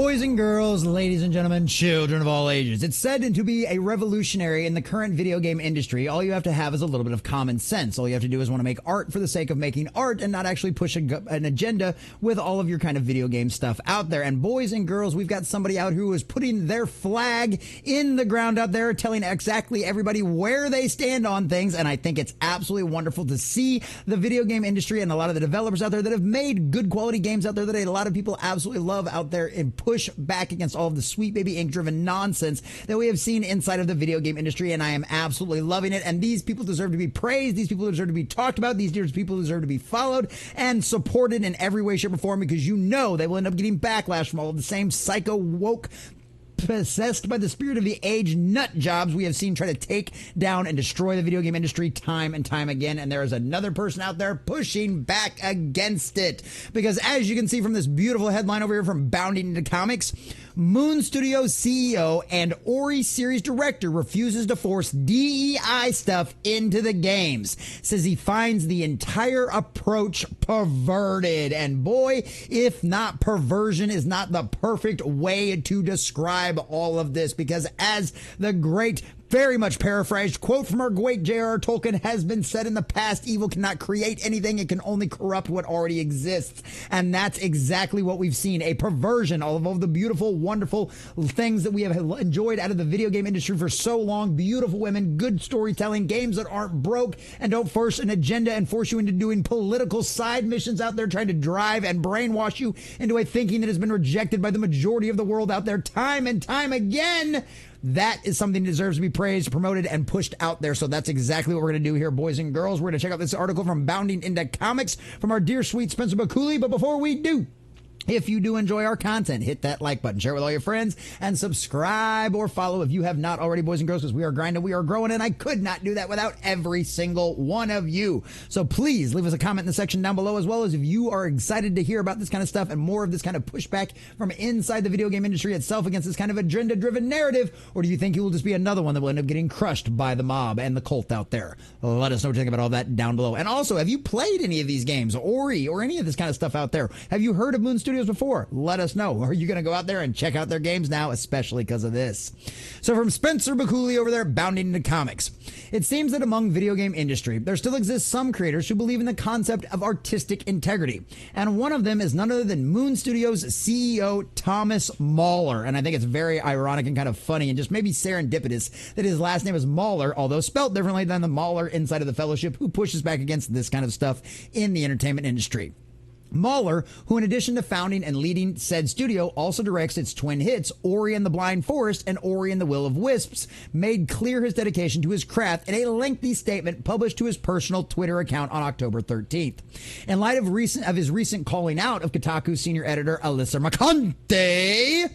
Boys and girls, ladies and gentlemen, children of all ages. It's said to be a revolutionary in the current video game industry. All you have to have is a little bit of common sense. All you have to do is want to make art for the sake of making art and not actually push an agenda with all of your kind of video game stuff out there. And boys and girls, we've got somebody out who is putting their flag in the ground out there, telling exactly everybody where they stand on things. And I think it's absolutely wonderful to see the video game industry and a lot of the developers out there that have made good quality games out there that a lot of people absolutely love out there and push back against all of the sweet baby ink driven nonsense that we have seen inside of the video game industry. And I am absolutely loving it. And these people deserve to be praised. These people deserve to be talked about. These people deserve to be followed and supported in every way, shape, or form, because you know they will end up getting backlash from all of the same psycho woke, possessed by the spirit of the age nut jobs we have seen try to take down and destroy the video game industry time and time again. And there is another person out there pushing back against it, because as you can see from this beautiful headline over here from Bounding into Comics, Moon Studios CEO and Ori series director refuses to force DEI stuff into the games. Says he finds the entire approach perverted. And boy, if not perversion is not the perfect way to describe all of this, because as the great, very much paraphrased quote from our great J.R.R. Tolkien has been said in the past, evil cannot create anything. It can only corrupt what already exists. And that's exactly what we've seen. A perversion of all of the beautiful, wonderful things that we have enjoyed out of the video game industry for so long. Beautiful women, good storytelling, games that aren't broke and don't force an agenda and force you into doing political side missions out there, trying to drive and brainwash you into a thinking that has been rejected by the majority of the world out there time and time again. That is something that deserves to be praised, promoted, and pushed out there. So that's exactly what we're going to do here, boys and girls. We're going to check out this article from Bounding into Comics from our dear, sweet Spencer McCooley. But before we do, if you do enjoy our content, hit that like button, share it with all your friends, and subscribe or follow if you have not already, boys and girls, because we are grinding, we are growing, and I could not do that without every single one of you. So please leave us a comment in the section down below, as well as if you are excited to hear about this kind of stuff and more of this kind of pushback from inside the video game industry itself against this kind of agenda-driven narrative, or do you think it will just be another one that will end up getting crushed by the mob and the cult out there? Let us know what you think about all that down below. And also, have you played any of these games, Ori, or any of this kind of stuff out there? Have you heard of Moon Studios before? Let us know. Are you going to go out there and check out their games now, especially because of this? So from Spencer McCooley over there, Bounding into Comics. It seems that among video game industry, there still exists some creators who believe in the concept of artistic integrity. And one of them is none other than Moon Studios CEO Thomas Mahler. And I think it's very ironic and kind of funny and just maybe serendipitous that his last name is Mahler, although spelt differently than the Mahler inside of the Fellowship, who pushes back against this kind of stuff in the entertainment industry. Mahler, who in addition to founding and leading said studio, also directs its twin hits, Ori and the Blind Forest and Ori and the Will of Wisps, made clear his dedication to his craft in a lengthy statement published to his personal Twitter account on October 13th. In light of his recent calling out of Kotaku senior editor Alyssa Mercante,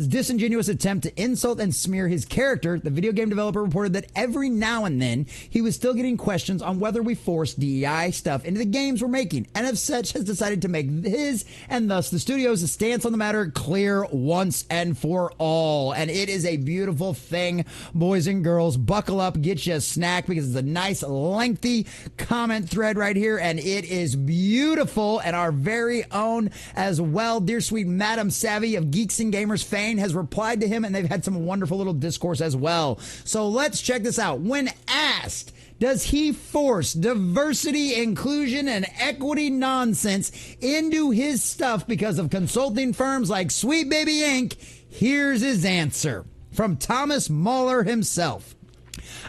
disingenuous attempt to insult and smear his character, the video game developer reported that every now and then he was still getting questions on whether we force DEI stuff into the games we're making, and as such has decided to make his and thus the studio's stance on the matter clear once and for all. And it is a beautiful thing, boys and girls. Buckle up, get you a snack, because it's a nice lengthy comment thread right here, and it is beautiful. And our very own as well, dear sweet Madam Savvy of Geeks and Gamers fame has replied to him, and they've had some wonderful little discourse as well. So let's check this out. When asked, does he force diversity, inclusion, and equity nonsense into his stuff because of consulting firms like Sweet Baby Inc., here's his answer from Thomas Mahler himself.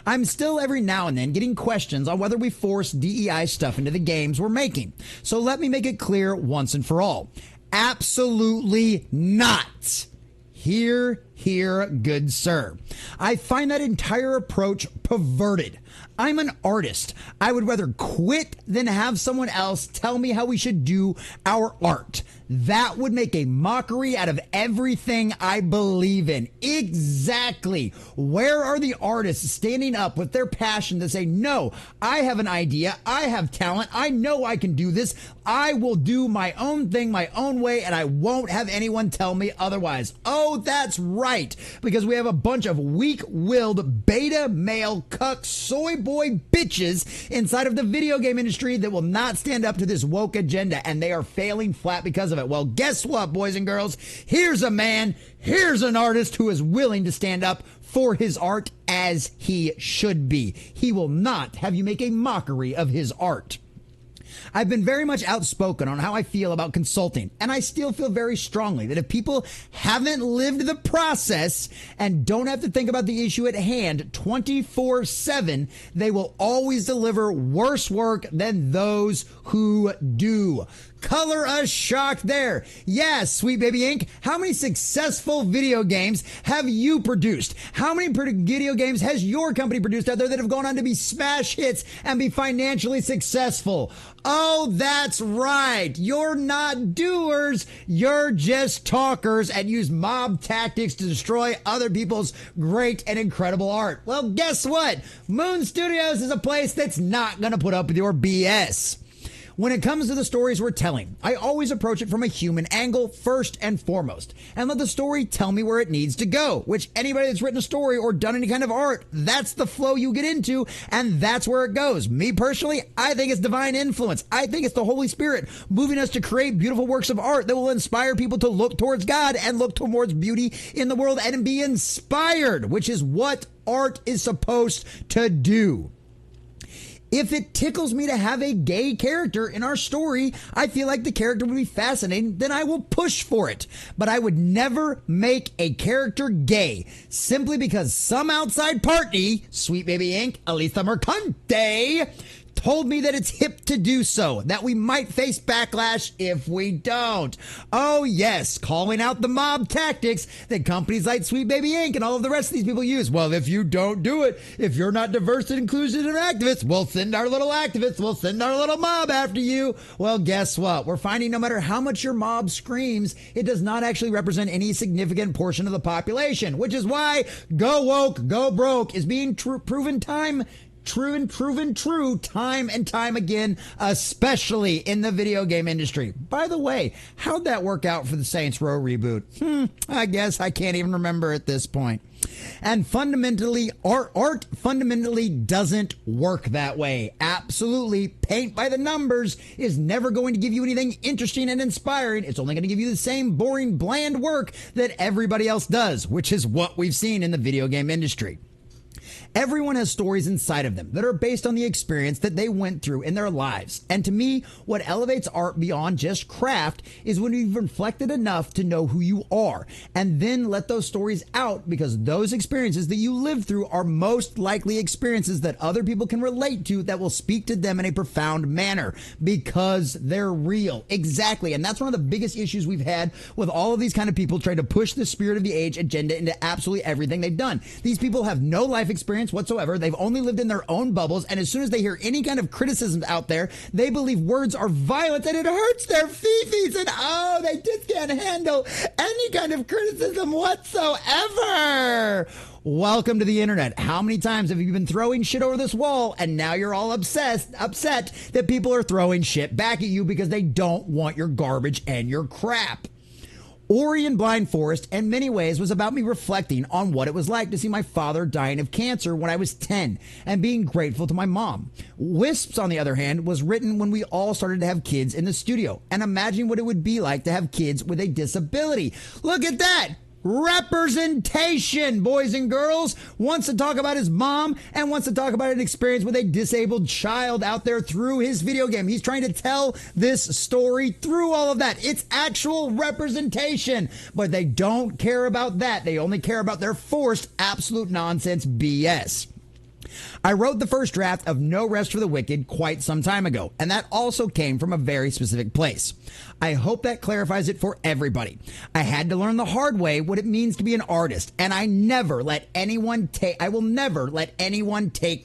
I'm still every now and then getting questions on whether we force DEI stuff into the games we're making. So let me make it clear once and for all. Absolutely not. Hear, good sir. I find that entire approach perverted. I'm an artist. I would rather quit than have someone else tell me how we should do our art. That would make a mockery out of everything I believe in. Exactly. Where are the artists standing up with their passion to say, no, I have an idea. I have talent. I know I can do this. I will do my own thing my own way, and I won't have anyone tell me otherwise. Oh, that's right. Because we have a bunch of weak-willed beta male cuck soy boy bitches inside of the video game industry that will not stand up to this woke agenda, and they are failing flat because of it. it. Well, guess what, boys and girls? Here's a man, here's an artist who is willing to stand up for his art as he should be. He will not have you make a mockery of his art. I've been very much outspoken on how I feel about consulting, and I still feel very strongly that if people haven't lived the process and don't have to think about the issue at hand 24/7, they will always deliver worse work than those who do. Color us shocked there. Yes, Sweet Baby Inc., how many successful video games have you produced? How many video games has your company produced out there that have gone on to be smash hits and be financially successful? Oh, that's right. You're not doers. You're just talkers and use mob tactics to destroy other people's great and incredible art. Well, guess what? Moon Studios is a place that's not going to put up with your BS. When it comes to the stories we're telling, I always approach it from a human angle first and foremost, and let the story tell me where it needs to go, which anybody that's written a story or done any kind of art, that's the flow you get into, and that's where it goes. Me personally, I think it's divine influence. I think it's the Holy Spirit moving us to create beautiful works of art that will inspire people to look towards God and look towards beauty in the world and be inspired, which is what art is supposed to do. If it tickles me to have a gay character in our story, I feel like the character would be fascinating, then I will push for it. But I would never make a character gay simply because some outside party, Sweet Baby Inc., Aletha Mercante, told me that it's hip to do so, that we might face backlash if we don't. Oh yes, calling out the mob tactics that companies like Sweet Baby Inc. and all of the rest of these people use. Well, if you don't do it, if you're not diverse and inclusive activists, we'll send our little activists, we'll send our little mob after you. Well, guess what? We're finding no matter how much your mob screams, it does not actually represent any significant portion of the population, which is why go woke, go broke is being proven time and time again, especially in the video game industry. By the way, how'd that work out for the Saints Row reboot? I guess I can't even remember at this point. And fundamentally, art fundamentally doesn't work that way. Absolutely. Paint by the numbers is never going to give you anything interesting and inspiring. It's only going to give you the same boring, bland work that everybody else does, which is what we've seen in the video game industry. Everyone has stories inside of them that are based on the experience that they went through in their lives. And to me, what elevates art beyond just craft is when you've reflected enough to know who you are and then let those stories out, because those experiences that you lived through are most likely experiences that other people can relate to, that will speak to them in a profound manner because they're real. Exactly. And that's one of the biggest issues we've had with all of these kind of people trying to push the spirit of the age agenda into absolutely everything they've done. These people have no life experience whatsoever. They've only lived in their own bubbles, and as soon as they hear any kind of criticism out there, they believe words are violent and it hurts their fifis, and oh, they just can't handle any kind of criticism whatsoever. Welcome to the internet. How many times have you been throwing shit over this wall and now you're all upset that people are throwing shit back at you because they don't want your garbage and your crap? Ori and Blind Forest, in many ways, was about me reflecting on what it was like to see my father dying of cancer when I was 10 and being grateful to my mom. Wisps, on the other hand, was written when we all started to have kids in the studio and imagining what it would be like to have kids with a disability. Look at that! Representation, boys and girls. Wants to talk about his mom and wants to talk about an experience with a disabled child out there through his video game. He's trying to tell this story through all of that. It's actual representation, but they don't care about that. They only care about their forced absolute nonsense BS. I wrote the first draft of No Rest for the Wicked quite some time ago, and that also came from a very specific place. I hope that clarifies it for everybody. I had to learn the hard way what it means to be an artist, and I will never let anyone take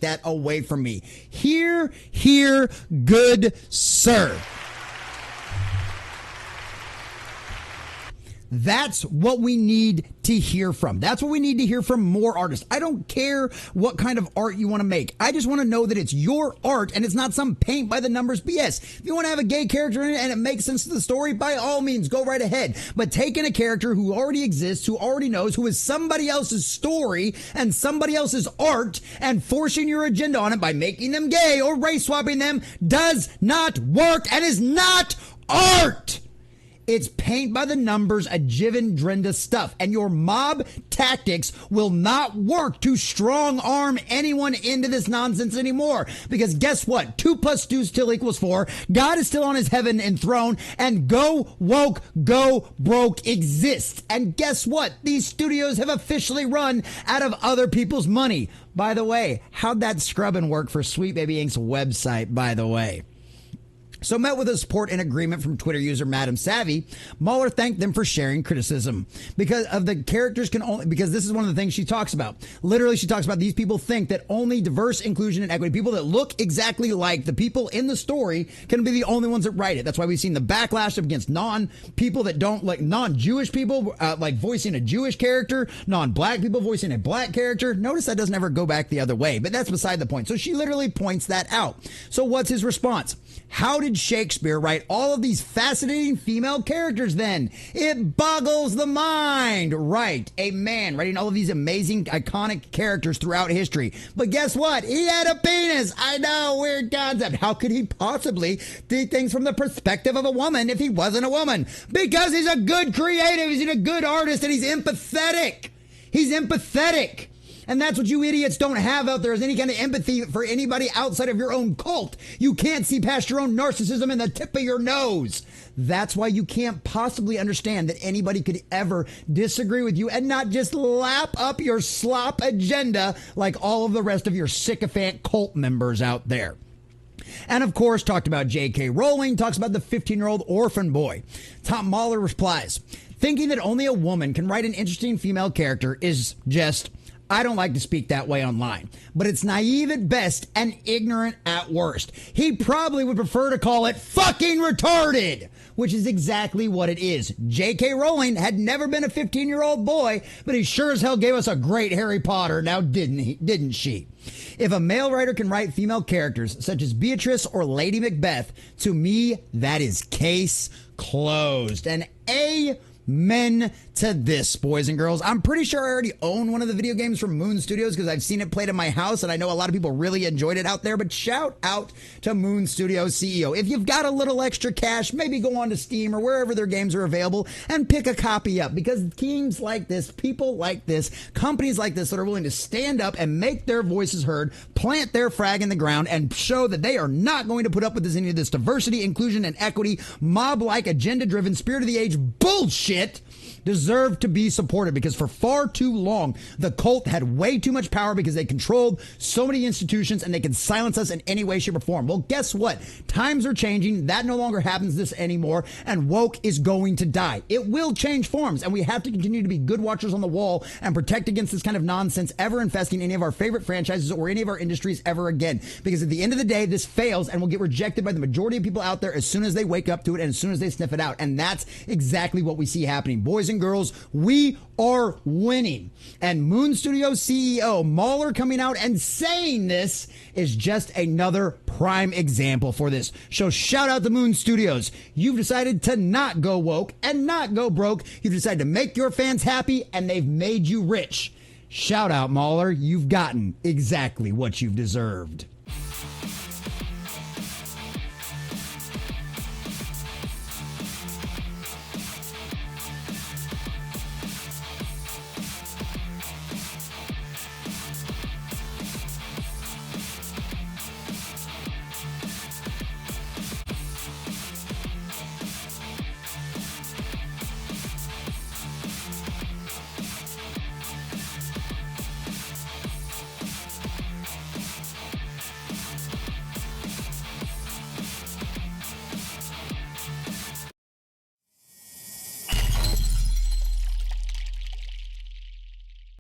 that away from me. Hear, good sir. That's what we need to hear from. That's what we need to hear from more artists. I don't care what kind of art you want to make. I just want to know that it's your art and it's not some paint by the numbers BS. If you want to have a gay character in it and it makes sense to the story, by all means, go right ahead. But taking a character who already exists, who already knows, who is somebody else's story and somebody else's art, and forcing your agenda on it by making them gay or race swapping them does not work and is not art. It's paint by the numbers, a Drenda stuff. And your mob tactics will not work to strong arm anyone into this nonsense anymore. Because guess what? 2 + 2 still equals 4. God is still on his heaven enthroned. And go woke, go broke exists. And guess what? These studios have officially run out of other people's money. By the way, how'd that scrubbing work for Sweet Baby Ink's website, by the way? So met with a support and agreement from Twitter user Madam Savvy. Mahler thanked them for sharing criticism because of the characters because this is one of the things she talks about. Literally, she talks about these people think that only diverse inclusion and equity, people that look exactly like the people in the story, can be the only ones that write it. That's why we've seen the backlash against people that don't like non-Jewish people, like voicing a Jewish character, non-black people voicing a black character. Notice that doesn't ever go back the other way, but that's beside the point. So she literally points that out. So what's his response? How did Shakespeare write all of these fascinating female characters then? It boggles the mind. Right, a man writing all of these amazing, iconic characters throughout history. But guess what? He had a penis. I know, weird concept. How could he possibly see things from the perspective of a woman if he wasn't a woman? Because he's a good creative, he's a good artist, and he's empathetic. He's empathetic. And that's what you idiots don't have out there, is any kind of empathy for anybody outside of your own cult. You can't see past your own narcissism in the tip of your nose. That's why you can't possibly understand that anybody could ever disagree with you and not just lap up your slop agenda like all of the rest of your sycophant cult members out there. And of course, talked about J.K. Rowling, talks about the 15-year-old orphan boy. Tom Mahler replies, thinking that only a woman can write an interesting female character is just... I don't like to speak that way online, but it's naive at best and ignorant at worst. He probably would prefer to call it fucking retarded, which is exactly what it is. J.K. Rowling had never been a 15-year-old boy, but he sure as hell gave us a great Harry Potter, now didn't she? If a male writer can write female characters such as Beatrice or Lady Macbeth, to me, that is case closed. And amen to this, boys and girls. I'm pretty sure I already own one of the video games from Moon Studios because I've seen it played in my house, and I know a lot of people really enjoyed it out there, but shout out to Moon Studios CEO. If you've got a little extra cash, maybe go on to Steam or wherever their games are available and pick a copy up, because teams like this, people like this, companies like this that are willing to stand up and make their voices heard, plant their flag in the ground, and show that they are not going to put up with any of this diversity, inclusion, and equity, mob-like, agenda-driven, spirit-of-the-age bullshit, deserve to be supported, because for far too long, the cult had way too much power because they controlled so many institutions and they can silence us in any way, shape, or form. Well, guess what? Times are changing. That no longer happens this anymore, and woke is going to die. It will change forms, and we have to continue to be good watchers on the wall and protect against this kind of nonsense ever infesting any of our favorite franchises or any of our industries ever again. Because at the end of the day, this fails and will get rejected by the majority of people out there as soon as they wake up to it and as soon as they sniff it out. And that's exactly what we see happening. Boys and girls, we are winning. And Moon Studios CEO Mahler coming out and saying this is just another prime example for this. So shout out to Moon Studios. You've decided to not go woke and not go broke. You've decided to make your fans happy, and they've made you rich. Shout out, Mahler. You've gotten exactly what you've deserved.